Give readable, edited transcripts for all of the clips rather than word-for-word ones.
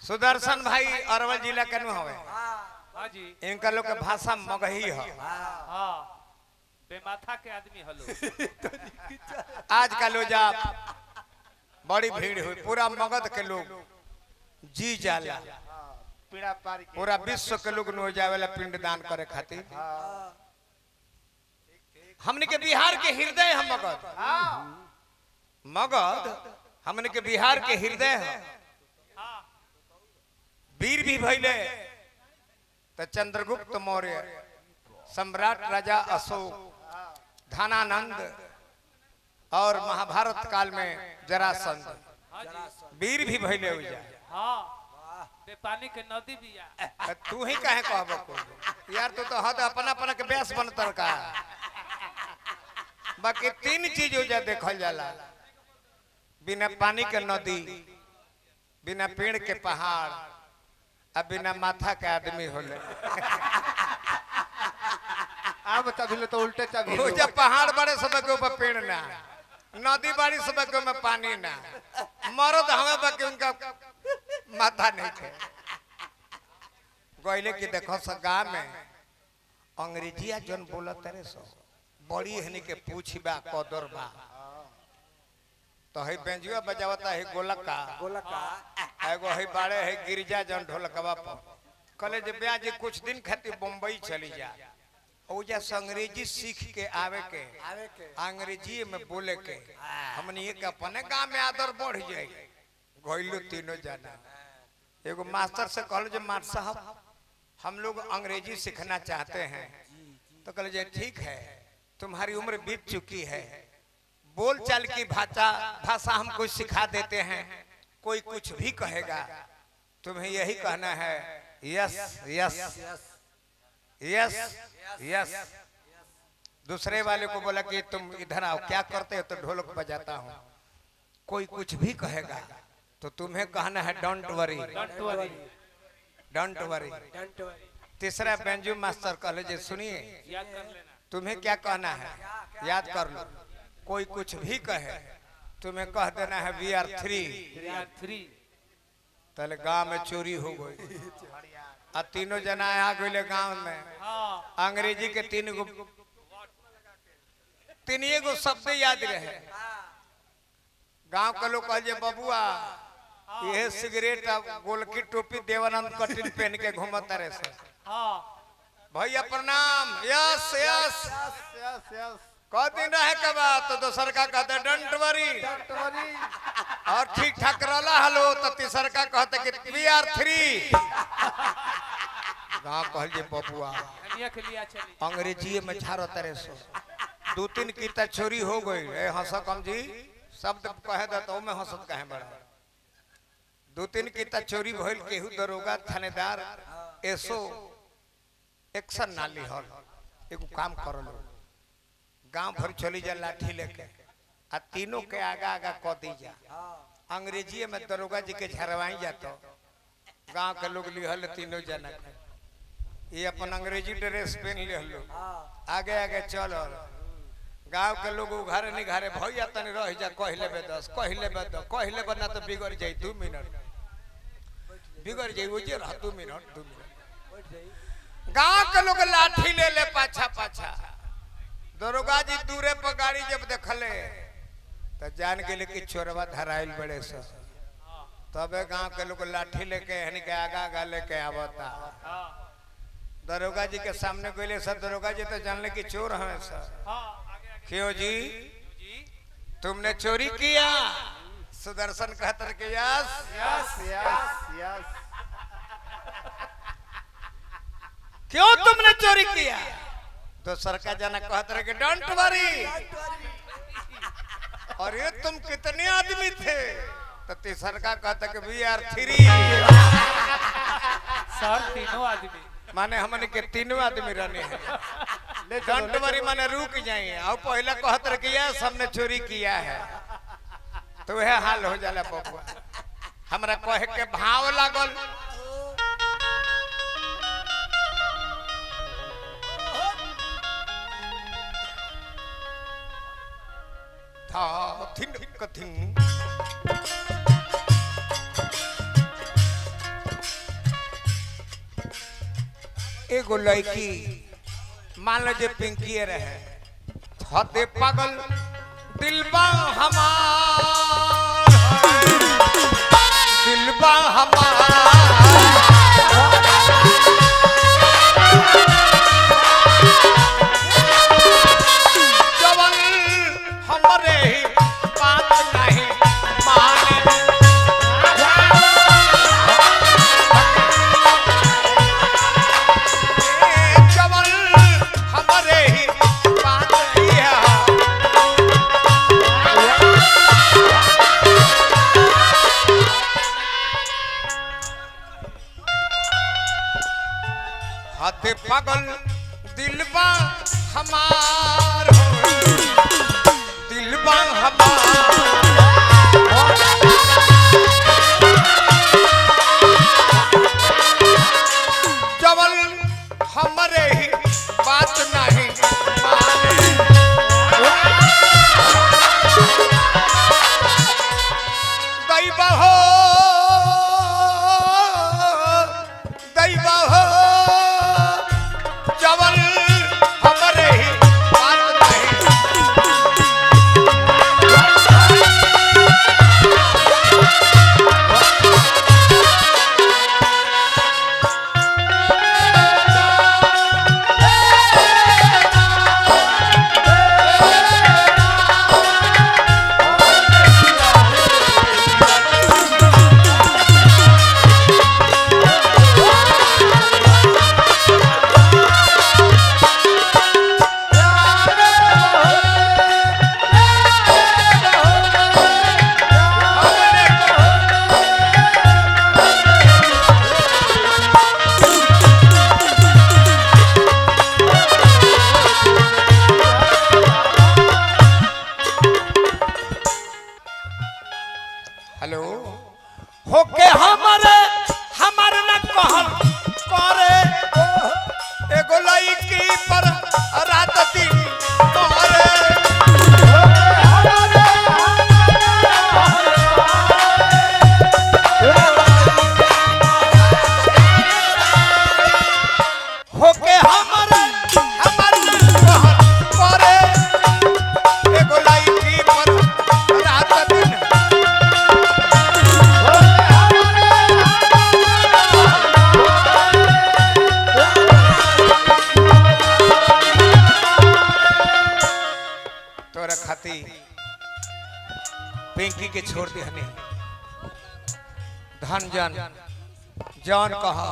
सुदर्शन भाई अरवल जिला के नु हवे। हां जी इनका लोग के भाषा मगही है। हां बेमाथा के आदमी हलो। आज का लोजा बड़ी भीड़ हुई, पूरा मगध के लोग जी जाला, पूरा विश्व के लोग नो जावेला पिंड दान करे खातिर। हमने के बिहार के हृदय है मगध। मगध हमने के बिहार के हृदय है। वीर भी भइले तो चंद्रगुप्त मौर्य, सम्राट राजा अशोक, धनानंद और महाभारत काल में जरासंध वीर भी भइले हो जाए। हां पानी के नदी भी आ। तू ही कहे कहबो को यार, तू तो हद अपना अपना के बेस बनतर का। बाकी तीन चीज हो जा देखल जाला, बिना पानी के नदी, बिना पेड़ के पहाड़, अब बिना माथा के आदमी होले। अब तभी तो उल्टे तभी हो जा पहाड़ बड़े सब के ऊपर पेड़ ना, नदी बड़ी सब के में पानी ना, मरद हमें बाकी उनका माथा नहीं थे। गोइले की देखो सा गाँव में अंग्रेजिया जन बोलत रे सो बड़ी हनी के पूछी बा कदर बा, तो है बेंजुआ बजावता है गोलका एगो है बाड़े है गिरजा जन ढोलकवा पर कले जे ब्याह जी कुछ दिन खातिर बम्बई चली जा, ओजा अंग्रेजी सीख के आवे के अंग्रेजी में बोले के हमने एक अपने गांव में आदर बढ़ जाए। घोइलो तीनों जाना एगो मास्टर से कहल जे मास्टर साहब हम लोग अंग्रेजी सीखना चाहते हैं, तो कहले जे ठीक है तुम्हारी उम्र बीत चुकी है, बोल चाल की भाषा हमको सिखा देते हैं, कोई कुछ भी कहेगा तुम्हें यही कहना है यस यस यस यस। दूसरे वाले को बोला कि तुम इधर आओ, क्या करते हो, तो ढोलक बजाता हूँ। कोई कुछ भी कहेगा तो तुम्हें कहना है डोंट वरी डोंट वरी। तीसरा बेंजू मास्टर कहले जे सुनिए तुम्हें क्या कहना है याद कर लो, कोई कुछ भी कहे तुम्हें कह देना है वी आर थ्री। तले गांव में चोरी हो गई आ तीनों जना आ गए गांव में। अंग्रेजी के तीन गो शब्द याद रहे। गांव के लोग कहे बबुआ यह सिगरेट गोल की टोपी देवानंद कटिन पहन के घूमता रहे से। भैया प्रणाम यस यस कह दिन रहे के बाद तो दोसर का कहते डोंट वरी, और ठीक ठाक रहा हलो तो तीसर का कहते कि वी आर थ्री। गाँव कहल जे बबुआ अंग्रेजी में झारो तरह से दो तीन कीता चोरी हो गई हंस कम जी शब्द कहे तो में हंसत कहे बड़ा। दो तीन कीता चोरी भइल, केहू दरोगा थानेदार ऐसो एक्शन ना लिहल। एगो काम कर लो गांव भर चली जा लाठी लेके आ तीनों के आगा आगा क दी जा। अंग्रेजी में दरोगा जी के झरवाई जातो, गांव के लोग लिहल तीनों जना के ये अपन अंग्रेजी ड्रेस पहन लिहलो, आगे आगे चलो। गांव के लोग उघारे निघारे भैया तनी रह जा, कहले बे 10 कहले बे 10 कहले बना तो बिगड़ जाई 2 मिनट बिगड़ जाई वो जे रह 2 मिनट। गांव के लोग लाठी ले ले पाछा पाछा। दरोगा जी दूरे पर गाड़ी जब देखले तो जान गेले कि चोरवा धराइल बड़े से, तबे गांव के लोग लाठी लेके हनी के आगा आगा लेके आवता। दरोगा जी के सामने गए सब, दरोगा जी तो जानले कि चोर हमें सर। क्यों जी तुमने चोरी किया? सुदर्शन कहते कि यस यस यस यस। क्यों तुमने चोरी किया? तो सरकार जना कहते रहे कि डोंट वरी। और ये तुम कितने आदमी थे? तो तीसर का कहता कि वी आर थ्री। सर तीनों आदमी माने हमने के तीनों आदमी रहने हैं। डोंट वरी माने रुक जाइए। और पहला कहते रहे कि यस हमने चोरी किया है, तो वह हाल हो जाला बबुआ। हमरा कहे के भाव लागल थिन कथिन एगो लड़की मान लीजिए पिंकी रहे हते पागल दिलबा हमार दिलबा हमार जवन हमरे ही बात नहीं माने जवन हमरे ही बात नहीं हाथे पागल दिलबा हमार दिलबा हमार जवन हमरे ही बात नहीं माने दैवा हो दैवा हो जवन हमरे ही बात नहीं हेलो होके हमारे हमार न कहल करे एगो लड़की पर रात दिन करे होके हमारे हमार न कहल करे एगो लड़की पर रात दिन तोरा खाती पिंकी के छोड़ दे हने धन जन जौन कहा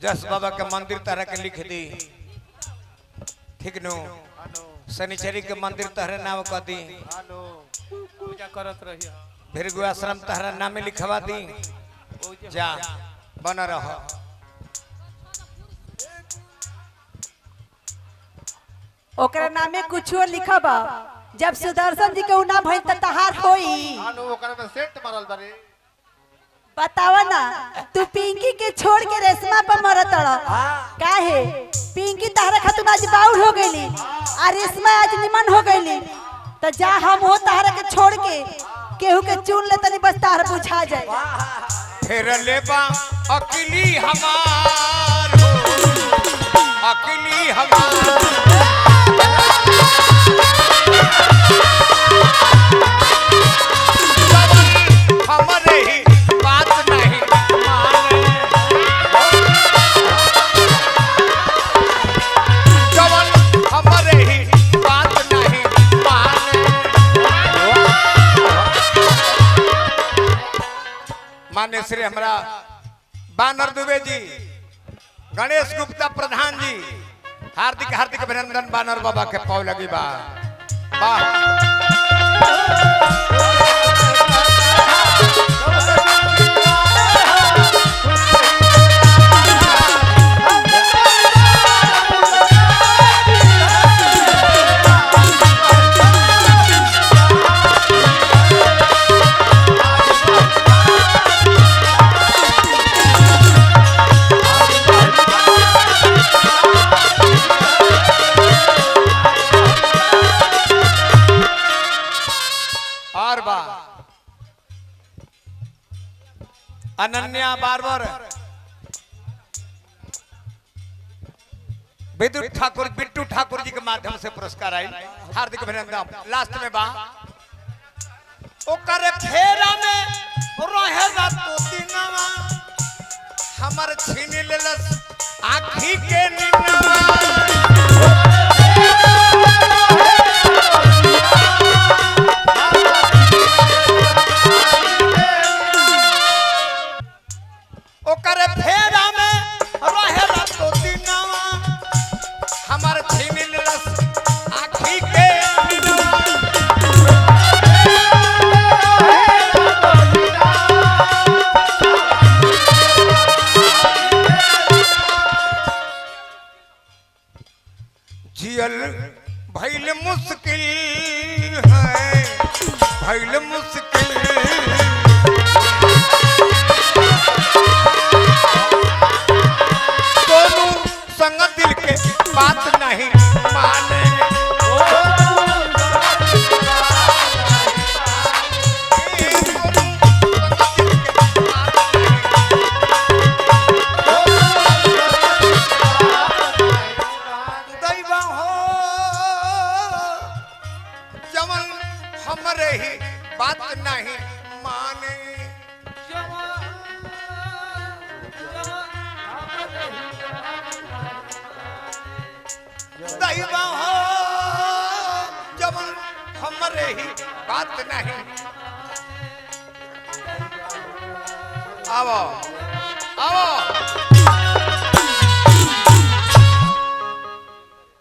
जस बाबा के मंदिर तरह के लिख दी ठीक नो शनिचरी के मंदिर तहरे नाम कह दी पूजा करत रहिए भृगु आश्रम तहरा नाम लिखवा दी जा बन रह ओकरा नामे कुछो लिखब जब सुदर्शन जी के उ ना भइल त तहार होई आनो ओकरा में सेंट मारल बारे बतावा ना तू पिंकी के छोड़ के रेशमा पर मरत रह काहे पिंकी तहरा खातिर आज बाउल हो गईली आ रेशमा आज निमन हो गईली त जा हम हो तहरा के छोड़ के केहू के चुन ले तनी बस तहरा बुझा जाए फिर लेबा अकेली हमार अकेली हमार हमरे ही बात नहीं माने जवन हमरे ही बात नहीं माने मान्य श्री हमरा बानर दुबे जी गणेश गुप्ता प्रधान जी हार्दिक हार्दिक अभिनंदन बानर बाबा के पाव लगी बा अनन्या बारबर विद्युत ठाकुर बिट्टू ठाकुर जी के माध्यम से पुरस्कार आई। हार्दिक अभिनंदन। लास्ट में बा ओकर फेरा में रहेगा तो दिनवा हमर छीन लेलस आँखी के निनवा। ओकर फेरा में रहेगा तो दिनवा हमर छीन लेलस आँखी के निनवा। जियल भइल मुश्किल है भइल मुश्किल दोनों संग दिल के बात नहीं माने। हमरे ही बात नहीं माने। दैवा हो जवन हमरे ही बात नहीं। आओ आओ